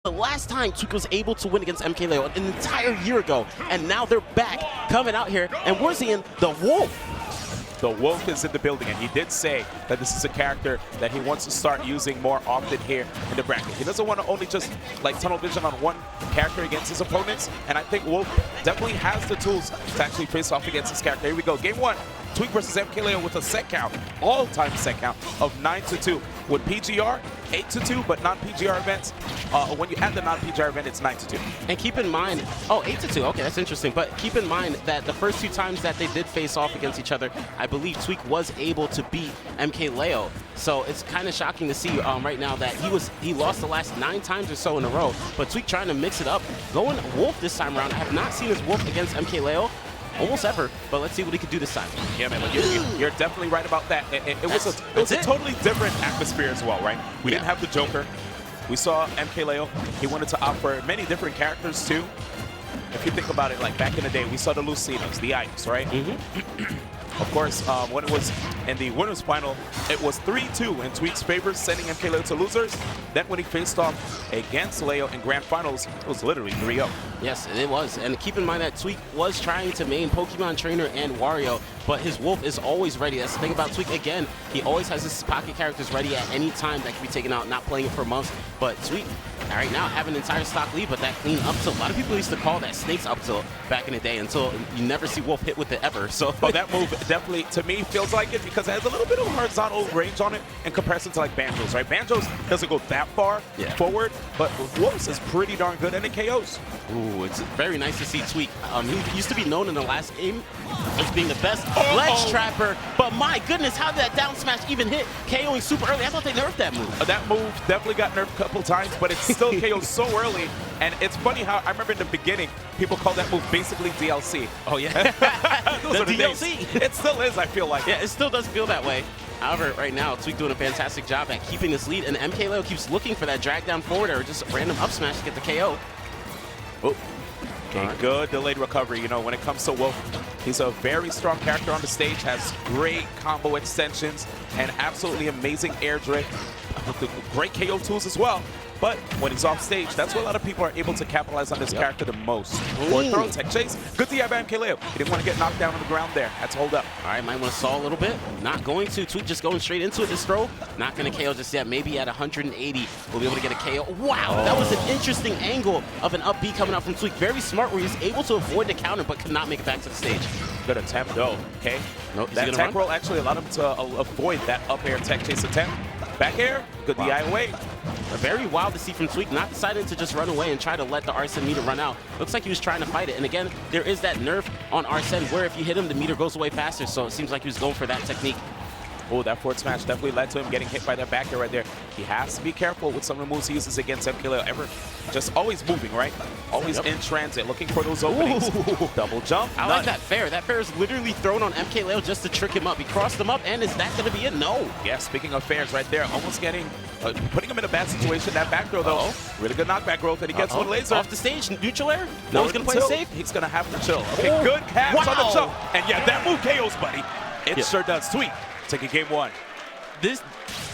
The last time Tweek was able to win against MkLeo an entire year ago, and now they're back coming out here, and we're seeing the Wolf. The Wolf is in the building, and he did say that this is a character that he wants to start using more often here in the bracket. He doesn't want to only just like tunnel vision on one character against his opponents, and I think Wolf definitely has the tools to actually face off against this character. Here we go, game one. Tweek versus MkLeo with a set count, all-time set count of 9-2. With PGR, 8-2, but non-PGR events, when you add the non-PGR event, it's 9-2. And keep in mind, 8-2, okay, that's interesting. But keep in mind that the first 2 times that they did face off against each other, I believe Tweek was able to beat MkLeo. So it's kind of shocking to see right now that he lost the last 9 times or so in a row. But Tweek trying to mix it up, going Wolf this time around. I have not seen his Wolf against MkLeo almost ever, but let's see what he could do this time. Yeah, man, you're definitely right about that. It was a totally different atmosphere as well, right? We didn't have the Joker. We saw MkLeo. He wanted to offer many different characters too. If you think about it, like back in the day, we saw the Lucinos, the Ipes, right? Of course, when it was in the winners final, it was 3-2 in Tweek's favor, sending MkLeo to losers. Then when he faced off against Leo in grand finals, it was literally 3-0. Yes, it was. And keep in mind that Tweek was trying to main Pokemon Trainer and Wario, but his Wolf is always ready. That's the thing about Tweek. Again, he always has his pocket characters ready at any time that can be taken out, not playing it for months. But Tweek, right now, have an entire stock lead, but that clean up tilt. A lot of people used to call that Snake's up tilt back in the day until you never see Wolf hit with it ever. So that move definitely, to me, feels like it because it has a little bit of horizontal range on it in comparison to like Banjo's, right? Banjo's doesn't go that far forward, but Wolf's is pretty darn good and it KOs. Ooh, it's very nice to see Tweek. He used to be known in the last game as being the best ledge trapper, but my goodness, how did that down smash even hit? KOing super early. I thought they nerfed that move. That move definitely got nerfed a couple times, but it still KOs so early. And it's funny how I remember in the beginning, people called that move basically DLC. Oh, yeah. The DLC. It still is, I feel like. Yeah, it still does feel that way. However, right now, Tweek doing a fantastic job at keeping this lead, and MkLeo keeps looking for that drag down forward or just a random up smash to get the KO. Oh. Okay, good delayed recovery. You know, when it comes to Wolf, he's a very strong character on the stage, has great combo extensions, and absolutely amazing air drift. Great KO tools as well. But when he's off stage, that's where a lot of people are able to capitalize on this character the most. Or throw tech chase. Good DI by MkLeo. He didn't want to get knocked down on the ground there. Had to hold up. All right, might want to stall a little bit. Not going to. Tweek just going straight into it this throw. Not going to KO just yet. Maybe at 180, we'll be able to get a KO. Wow, that was an interesting angle of an up B coming out from Tweek. Very smart where he's able to avoid the counter but could not make it back to the stage. Good attempt though, okay? Nope, that tech roll actually allowed him to avoid that up air tech chase attempt. Back air, good DI away. Very wild to see from Tweek, not deciding to just run away and try to let the Arsene meter run out. Looks like he was trying to fight it. And again, there is that nerf on Arsene where if you hit him, the meter goes away faster. So it seems like he was going for that technique. Oh, that forward smash definitely led to him getting hit by that back air right there. He has to be careful with some of the moves he uses against MkLeo. Just always moving, right? Always in transit, looking for those openings. Double jump. I like that fair. That fair is literally thrown on MkLeo just to trick him up. He crossed him up, and is that going to be it? No. Yeah, speaking of fairs right there, almost getting, putting him in a bad situation. That back throw, though, really good knockback growth, and he gets one laser. Off the stage, neutral air? No, he's going to play safe? He's going to have to chill. Okay, good catch on the jump. And yeah, that move KOs, buddy. It sure does. Tweek taking game one.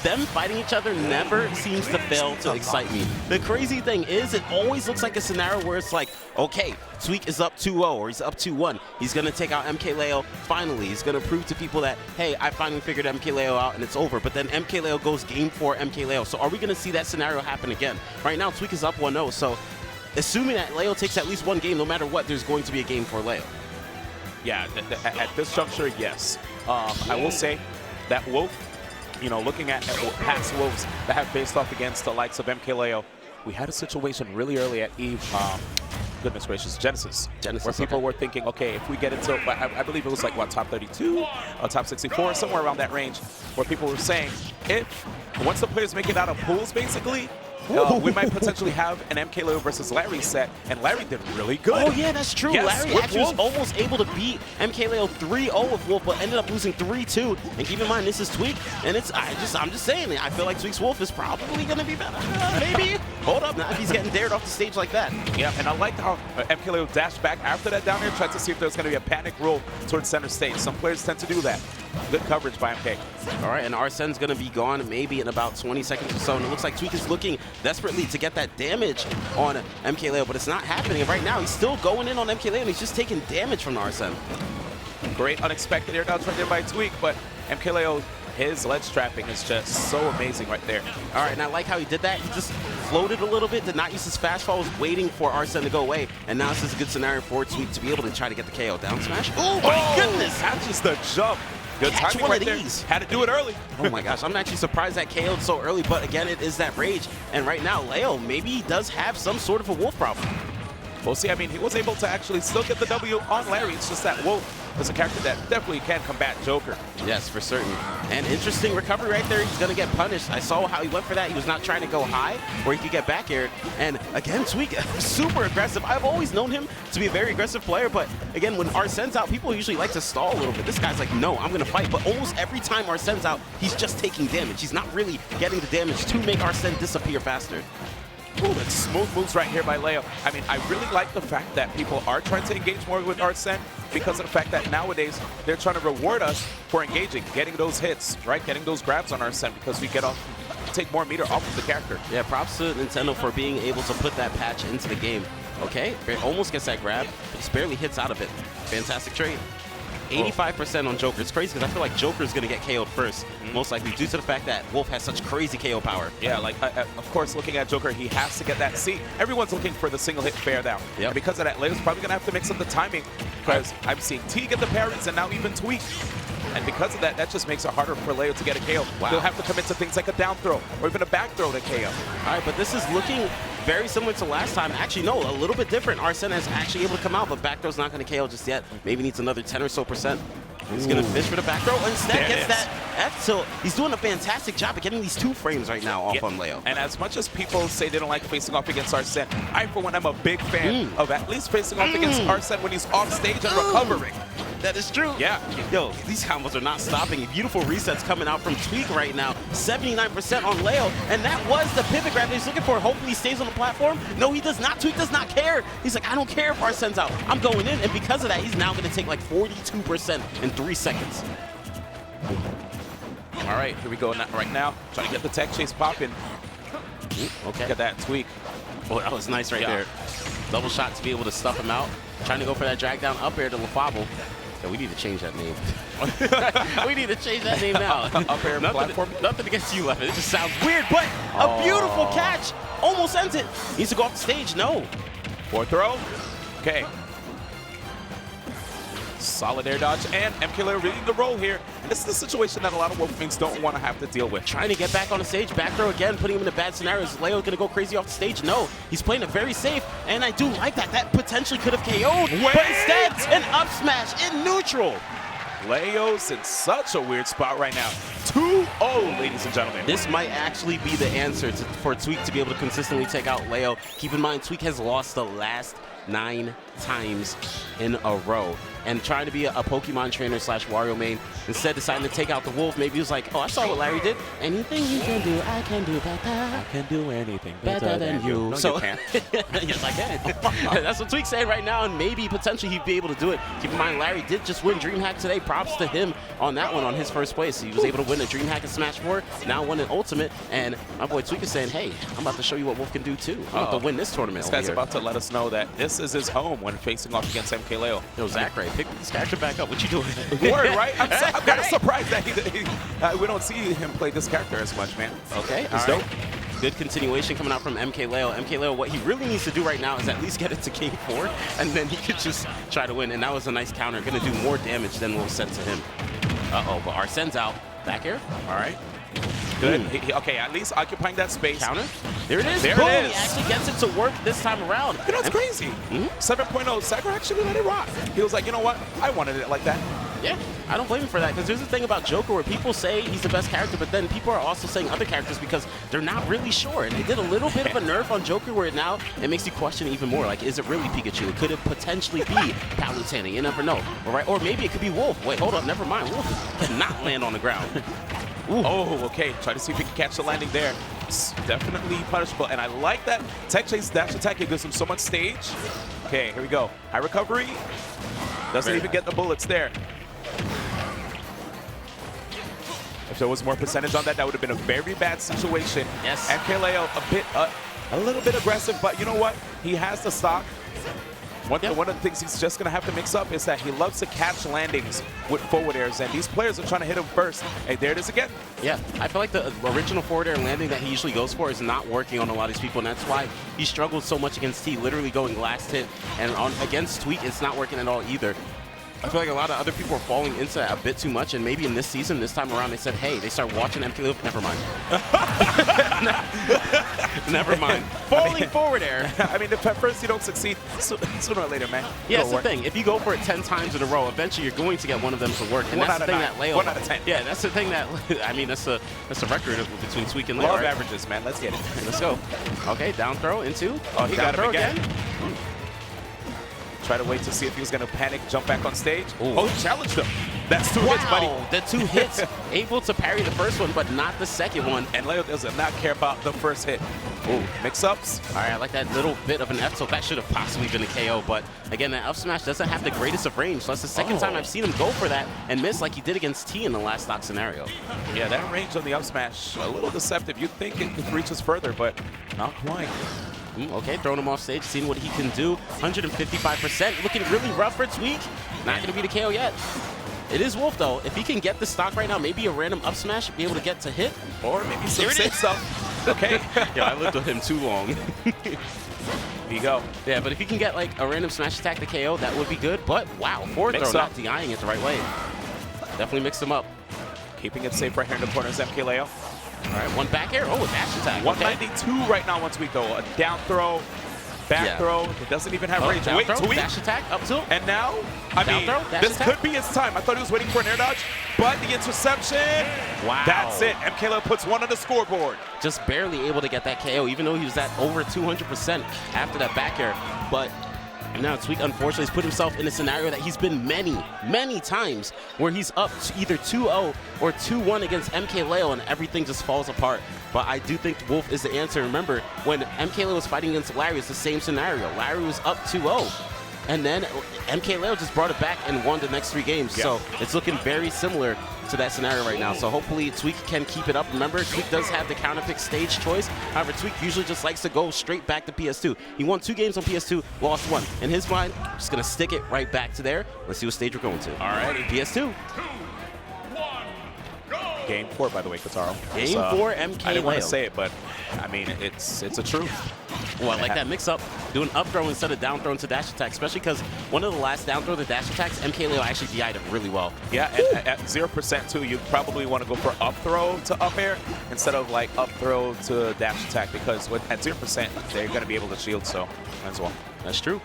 Them fighting each other never seems to fail to excite me. The crazy thing is, it always looks like a scenario where it's like, okay, Tweek is up 2-0 or he's up 2-1. He's going to take out MkLeo finally. He's going to prove to people that, hey, I finally figured MkLeo out and it's over. But then MkLeo goes game 4 MkLeo. So are we going to see that scenario happen again? Right now, Tweek is up 1-0. So assuming that Leo takes at least one game, no matter what, there's going to be a game for Leo. Yeah, at this juncture, yes. I will say that Wolf, you know, looking at past Wolves that have faced off against the likes of MkLeo, we had a situation really early at EVE, goodness gracious, Genesis, where people were thinking, okay, if we get into, I believe it was like, what, top 32, top 64, somewhere around that range, where people were saying, if, once the players make it out of pools, basically, we might potentially have an MkLeo versus Larry set, and Larry did really good. Oh yeah, that's true. Yes, Larry actually was almost able to beat MkLeo 3-0 with Wolf, but ended up losing 3-2. And keep in mind, this is Tweek, and I'm just saying, I feel like Tweek's Wolf is probably gonna be better. Maybe. Hold up, now if he's getting dared off the stage like that. Yeah, and I liked how MkLeo dashed back after that down there, tried to see if there was gonna be a panic roll towards center stage. Some players tend to do that. Good coverage by MK. All right, and Arsene's going to be gone maybe in about 20 seconds or so, and it looks like Tweek is looking desperately to get that damage on MkLeo, but it's not happening. And right now, he's still going in on MkLeo, and he's just taking damage from Arsene. Great unexpected air dodge right there by Tweek, but MkLeo, his ledge trapping is just so amazing right there. All right, and I like how he did that. He just floated a little bit, did not use his fast fall, was waiting for Arsene to go away, and now this is a good scenario for Tweek to be able to try to get the KO. Down smash. Oh my goodness! Catches the jump. Good Catch timing one right of there. these. Had to do it early. Oh my gosh, I'm actually surprised that KO'd so early, but again, it is that rage. And right now, Leo, maybe he does have some sort of a wolf problem. We'll see. I mean, he was able to actually still get the W on Larry. It's just that Wolf is a character that definitely can combat Joker. Yes, for certain. And interesting recovery right there. He's going to get punished. I saw how he went for that. He was not trying to go high where he could get back air. And again, Tweek, super aggressive. I've always known him to be a very aggressive player, but again, when Arsene's out, people usually like to stall a little bit. This guy's like, no, I'm going to fight. But almost every time Arsene's out, he's just taking damage. He's not really getting the damage to make Arsene disappear faster. Ooh, that's smooth moves right here by Leo. I mean, I really like the fact that people are trying to engage more with Arsene because of the fact that nowadays they're trying to reward us for engaging, getting those hits, right? Getting those grabs on Arsene because we take more meter off of the character. Yeah, props to Nintendo for being able to put that patch into the game. Okay, almost gets that grab, but just barely hits out of it. Fantastic trade. 85% on Joker. It's crazy because I feel like Joker's going to get KO'd first, most likely due to the fact that Wolf has such crazy KO power. Yeah, like, of course, looking at Joker, he has to get that C. Everyone's looking for the single hit fair down. Yep. And because of that, Leo's probably going to have to mix up the timing because I'm seeing T get the parries and now even Tweek. And because of that, that just makes it harder for Leo to get a KO. Wow. He'll have to commit to things like a down throw or even a back throw to KO. All right, but this is looking very similar to last time. Actually, no, a little bit different. Arsene is actually able to come out, but back throw's not going to KO just yet. Maybe needs another 10 or so %. He's going to fish for the back throw. Instead, gets that F tilt. He's doing a fantastic job of getting these 2 frames right now off on Leo. And as much as people say they don't like facing off against Arsene, I, for one, am a big fan of at least facing off against Arsene when he's off stage and recovering. That is true. Yeah. Yo, these combos are not stopping. Beautiful resets coming out from Tweek right now. 79% on Leo, and that was the pivot grab that he's looking for. Hopefully he stays on the platform. No, he does not. Tweek does not care. He's like, I don't care if Arsene's out. I'm going in, and because of that, he's now going to take like 42% in 3 seconds. All right, here we go right now. Trying to get the tech chase popping. Okay. Look at that Tweek. Oh, that was nice right there. Double shot to be able to stuff him out. Trying to go for that drag down up air to LaFable. Yeah, we need to change that name. We need to change that name now. Up air platform? Nothing against you, Left. It just sounds weird, but a beautiful catch. Almost ends it. Needs to go off the stage. No. 4th throw. Okay. Solid air dodge, and MkLeo reading the roll here. And this is the situation that a lot of Wolf fans don't want to have to deal with. Trying to get back on the stage, back throw again, putting him in a bad scenario. Is Leo going to go crazy off the stage? No, he's playing it very safe, and I do like that. That potentially could have KO'd, but instead, an up smash in neutral. Leo's in such a weird spot right now. 2-0, ladies and gentlemen. This might actually be the answer for Tweek to be able to consistently take out Leo. Keep in mind, Tweek has lost the last 9 times in a row. And trying to be a Pokemon trainer / Wario main, instead deciding to take out the Wolf. Maybe he was like, oh, I saw what Larry did. Anything you can do, I can do better. I can do anything better than you. No, so, you can't. Yes, I can. That's what Tweek's saying right now, and maybe potentially he'd be able to do it. Keep in mind, Larry did just win DreamHack today. Props to him on that one on his first place. He was able to win a DreamHack in Smash 4, now won an Ultimate, and my boy Tweek is saying, hey, I'm about to show you what Wolf can do too. I'm about to win this tournament. This guy's about to let us know that this is his home when facing off against MkLeo. Yo, Zachary, pick this character back up. What you doing? Word, right? I'm kind of surprised that we don't see him play this character as much, man. Okay, it's dope. Good continuation coming out from MkLeo. MkLeo, what he really needs to do right now is at least get it to King 4, and then he could just try to win. And that was a nice counter. Going to do more damage than what was sent to him. Uh-oh, but Arsene's out. Back air. All right. Good. Okay, at least occupying that space. Counter. There it is. There Boom. it is. He actually gets it to work this time around. You know, it's crazy. 7.0, Sagar actually let it rock. He was like, you know what? I wanted it like that. Yeah, I don't blame him for that, because there's the thing about Joker where people say he's the best character, but then people are also saying other characters because they're not really sure. And they did a little bit of a nerf on Joker where now it makes you question even more. Like, is it really Pikachu? It could have potentially be Palutena. You never know. All right? Or maybe it could be Wolf. Wait, hold up. Never mind. Wolf cannot land on the ground. Ooh. Oh, okay. Try to see if he can catch the landing there. It's definitely punishable. And I like that tech chase dash attack. It gives him so much stage. Okay, here we go. High recovery. Doesn't even get the bullets there. If there was more percentage on that, that would have been a very bad situation. Yes. MkLeo a little bit aggressive, but you know what? He has the stock. One of the things he's just going to have to mix up is that he loves to catch landings with forward airs, and these players are trying to hit him first. Hey, there it is again. Yeah, I feel like the original forward air landing that he usually goes for is not working on a lot of these people, and that's why he struggled so much against T, literally going last hit, and against Tweek, it's not working at all either. I feel like a lot of other people are falling into that a bit too much, and maybe in this season, this time around, they said, hey, they start watching MkLeo. Never mind. Never mind. Falling forward air. I mean, if at first you don't succeed, sooner or later, man. Yeah, that's the thing. If you go for it 10 times in a row, eventually you're going to get one of them to work. And that's the thing that Leo. 1 out of 10. Yeah, that's the thing that, I mean, that's a record between Tweek and Leo. Love right? averages, man. Let's get it. Let's go. Okay, down throw into. Oh, he got him again. again. Try to wait to see if he was going to panic, jump back on stage. Ooh. Oh, he challenged him. That's 2 hits, buddy. The 2 hits, able to parry the first one, but not the second one. And Leo does not care about the first hit. Ooh, mix-ups. All right, I like that little bit of an F, so that should have possibly been a KO. But again, that up smash doesn't have the greatest of range, so that's the second time I've seen him go for that and miss like he did against T in the last stock scenario. Yeah, that range on the up smash, a little deceptive. You'd think it reaches further, but not quite. Okay, throwing him off stage, seeing what he can do. 155%, looking really rough for Tweek. Not going to be the KO yet. It is Wolf, though. If he can get the stock right now, maybe a random up smash, be able to get to hit. Or maybe some safe stuff. Okay. Yeah, I lived with him too long. Here you go. Yeah, but if he can get like a random smash attack to KO, that would be good. But wow, forward throw, not DIing it the right way. Definitely mixed him up. Keeping it safe right here in the corner is MkLeo. All right, one back air. Oh, a dash attack. 192 right now on Tweek, though. A down throw, back throw. It doesn't even have range. Wait, throw, Tweek. dash attack, up tilt. And now, I mean, this could be his time. I thought he was waiting for an air dodge, but the interception. Wow. That's it. MkLeo puts 1 on the scoreboard. Just barely able to get that KO, even though he was at over 200% after that back air. But now Tweek, unfortunately, has put himself in a scenario that he's been many times where he's up to either 2-0 or 2-1 against MkLeo and everything just falls apart. But I do think Wolf is the answer. Remember, when MkLeo was fighting against Larry, it's the same scenario. Larry was up 2-0. And then MkLeo just brought it back and won the next 3 games. So it's looking very similar to that scenario right now. So hopefully Tweek can keep it up. Remember, Tweek does have the counter pick stage choice. However, Tweek usually just likes to go straight back to PS2. He won 2 games on PS2, lost 1. In his mind, just going to stick it right back to there. Let's see what stage we're going to. All right, PS2. Game 4, by the way, Kataro. Game 4, MkLeo. I didn't want to say it, but I mean, it's a truth. Well, I like that mix-up, doing up throw instead of down throw into dash attack, especially because one of the last down throw, the dash attacks, MkLeo actually DI'd it really well. Yeah, at 0% too, you probably want to go for up throw to up air instead of like up throw to dash attack, because at 0%, they're going to be able to shield, so might as well. That's true.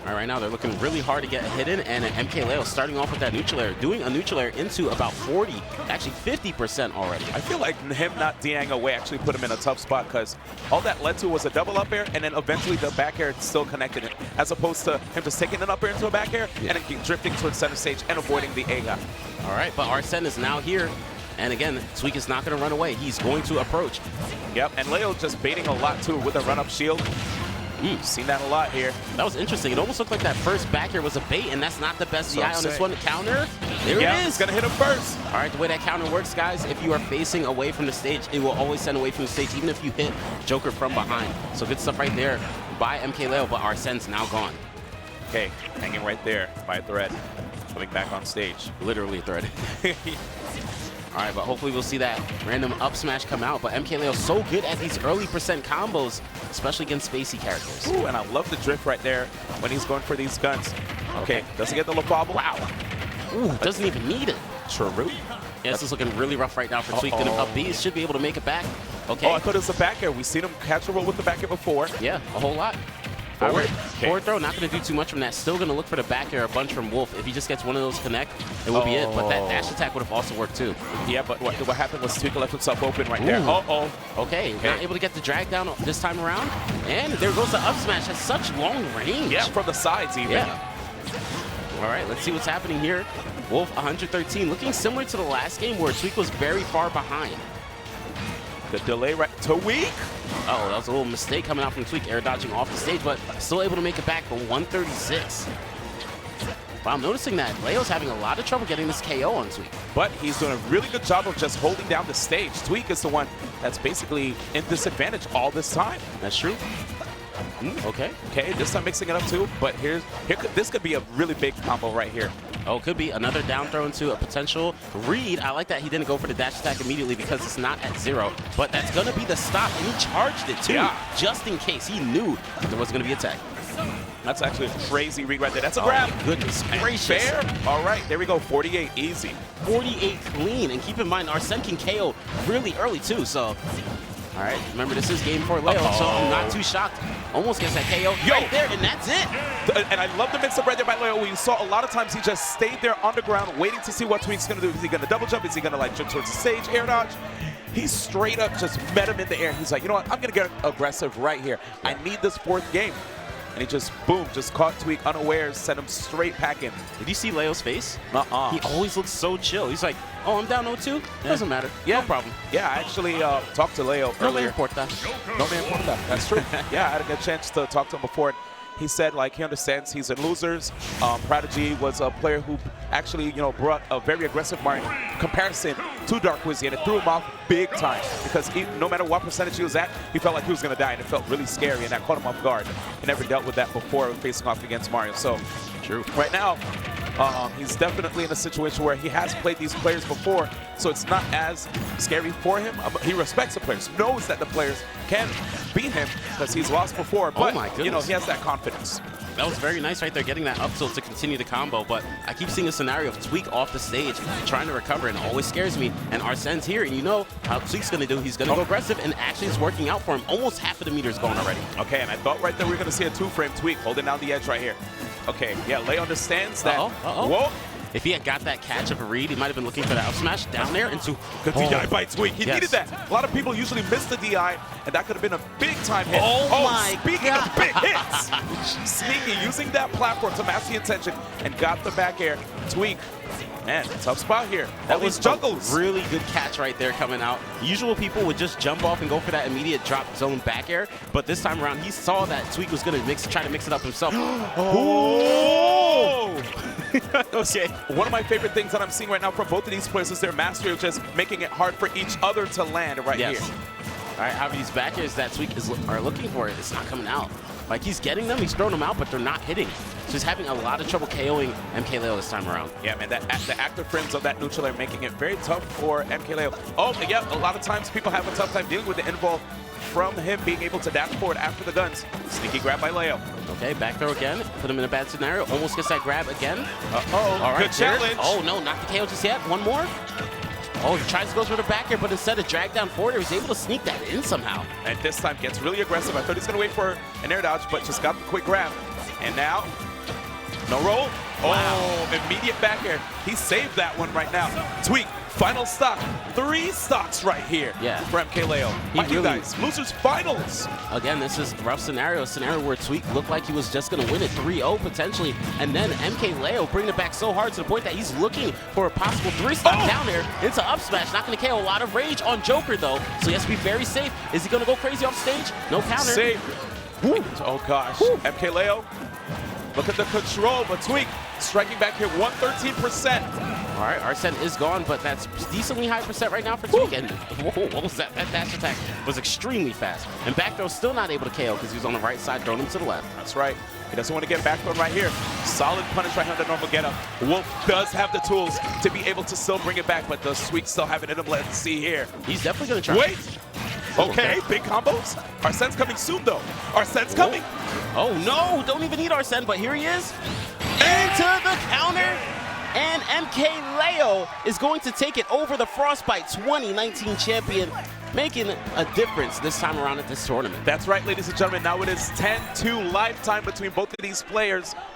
All right, right now they're looking really hard to get hidden, and MkLeo starting off with that neutral air, doing a neutral air into about 40, actually 50% already. I feel like him not DIing away actually put him in a tough spot, because all that led to was a double up air, and then eventually the back air still connected it, as opposed to him just taking an up air into a back air and then drifting towards center stage and avoiding the A-guy. All right, but Arsene is now here. And again, Tweek is not going to run away. He's going to approach. Yep, and Leo just baiting a lot too with a run-up shield. Seen that a lot here. That was interesting. It almost looked like that first back here was a bait, and that's not the best DI on this one. Counter. There it is. It's going to hit him first. All right, the way that counter works, guys, if you are facing away from the stage, it will always send away from the stage, even if you hit Joker from behind. So good stuff right there by MkLeo, but Arsene's now gone. Okay, hanging right there by a thread. Coming back on stage. Literally a thread. All right, but hopefully we'll see that random up smash come out. But MkLeo so good at these early percent combos, especially against spacey characters. Ooh, and I love the drift right there when he's going for these guns. Okay, doesn't get the look bobble. Wow. Ooh, doesn't even need it. True. Yeah, this is looking really rough right now for Tweek. Gonna up B, should be able to make it back. Okay. Oh, I thought it was the back air. We've seen him catch a roll with the back air before. Yeah, a whole lot. Forward. Forward throw, not going to do too much from that. Still going to look for the back air a bunch from Wolf. If he just gets one of those connect, it will be it. But that dash attack would have also worked too. Yeah, but what happened was Tweek left himself open right there. Okay, not able to get the drag down this time around. And there goes the up smash. Has such long range. Yeah, from the sides even. Yeah. All right, let's see what's happening here. Wolf 113, looking similar to the last game where Tweek was very far behind. The delay right to Tweek. Oh, that was a little mistake coming out from Tweek, air dodging off the stage, but still able to make it back for 136. But I'm noticing that Leo's having a lot of trouble getting this KO on Tweek. But he's doing a really good job of just holding down the stage. Tweek is the one that's basically in disadvantage all this time. That's true. Okay. Okay, this time mixing it up too. But this could be a really big combo right here. Oh, could be another down throw into a potential read. I like that he didn't go for the dash attack immediately because it's not at 0. But that's going to be the stop, and he charged it too, just in case. He knew there was going to be attack. That's actually a crazy read right there. That's a grab. Oh, goodness gracious. Fair. All right, there we go. 48, easy. 48 clean, and keep in mind, Arsene can KO really early too, so. All right, remember this is game 4 Leo, so I'm not too shocked. Almost gets that KO right there, and that's it. And I love the mix-up right there by Leo. We saw a lot of times he just stayed there underground waiting to see what Tweek's going to do. Is he going to double jump? Is he going to like jump towards the stage, air dodge? He straight up just met him in the air. He's like, you know what? I'm going to get aggressive right here. I need this 4th game. And he just, boom, just caught Tweek unawares, sent him straight packing. Did you see Leo's face? Uh-uh. He always looks so chill. He's like, oh, I'm down 0-2? Doesn't matter. Yeah. No problem. Yeah, I actually talked to Leo No earlier. man importa. No man importa. That's true. Yeah, I had a good chance to talk to him before. He said, like, he understands he's in losers. Prodigy was a player who actually, you know, brought a very aggressive Mario comparison to Dark Wizzy, and it threw him off big time because no matter what percentage he was at, he felt like he was going to die, and it felt really scary, and that caught him off guard. He never dealt with that before facing off against Mario. So, true. Right now, he's definitely in a situation where he has played these players before, so it's not as scary for him. He respects the players, knows that the players can beat him because he's lost before, but you know, he has that confidence. That was very nice right there, getting that up tilt to continue the combo, but I keep seeing a scenario of Tweek off the stage trying to recover, and it always scares me. And Arsene's here, and you know how Tweek's going to do. He's going to go aggressive, and actually it's working out for him. Almost half of the meter's going already. Okay, and I thought right there we were going to see a 2-frame Tweek holding down the edge right here. Okay, yeah, Leo understands that. Whoa. If he had got that catch of a read, he might have been looking for the up smash down there into good DI by Tweek. He needed that. A lot of people usually miss the DI, and that could have been a big time hit. Speaking of big hits, Sneaky using that platform to mask the intention and got the back air. Tweek, man, tough spot here. That was juggles. Really good catch right there coming out. Usual people would just jump off and go for that immediate drop zone back air, but this time around he saw that Tweek was going to try to mix it up himself. Okay. One of my favorite things that I'm seeing right now from both of these players is their mastery of just making it hard for each other to land right here. All right, however, these back airs that Tweek are looking for, it's not coming out. Like, he's getting them, he's throwing them out, but they're not hitting. So he's having a lot of trouble KOing MkLeo this time around. Yeah, man, the active frames of that neutral are making it very tough for MkLeo. Oh, yeah, a lot of times people have a tough time dealing with the involve from him being able to dash forward after the guns. Sneaky grab by Leo. Okay, back throw again. Put him in a bad scenario. Almost gets that grab again. All right, good challenge. Oh, no, not the KO just yet. One more. Oh, he tries to go for the back air, but instead of drag down forward, he was able to sneak that in somehow. And this time gets really aggressive. I thought he was going to wait for an air dodge, but just got the quick grab. And now, no roll. Wow. Oh, immediate back air. He saved that one right now. Tweek, final stock. 3 stocks right here for MkLeo. You guys, losers finals. Again, this is a rough scenario, a scenario where Tweek looked like he was just going to win it 3-0 potentially, and then MkLeo bringing it back so hard to the point that he's looking for a possible 3-stock down there into up smash. Not going to KO. A lot of rage on Joker though, so he has to be very safe. Is he going to go crazy off stage? No counter. Safe. Oh gosh, MkLeo. Look at the control, but Tweek striking back here 113%. All right, Arsene is gone, but that's decently high percent right now for Tweek. And whoa, what was that? That dash attack was extremely fast. And back throw still not able to KO because he was on the right side, throwing him to the left. That's right. He doesn't want to get back thrown right here. Solid punish right here on the normal getup. Wolf does have the tools to be able to still bring it back, but does Tweek still have it in him? Let's see here. He's definitely going to try. Wait. Okay, big combos. Arsene's coming soon, though. Arsene's coming. Oh, no. Don't even need Arsene, but here he is. Into the counter. And MkLeo is going to take it over the Frostbite 2019 champion, making a difference this time around at this tournament. That's right, ladies and gentlemen. Now it is 10-2 lifetime between both of these players.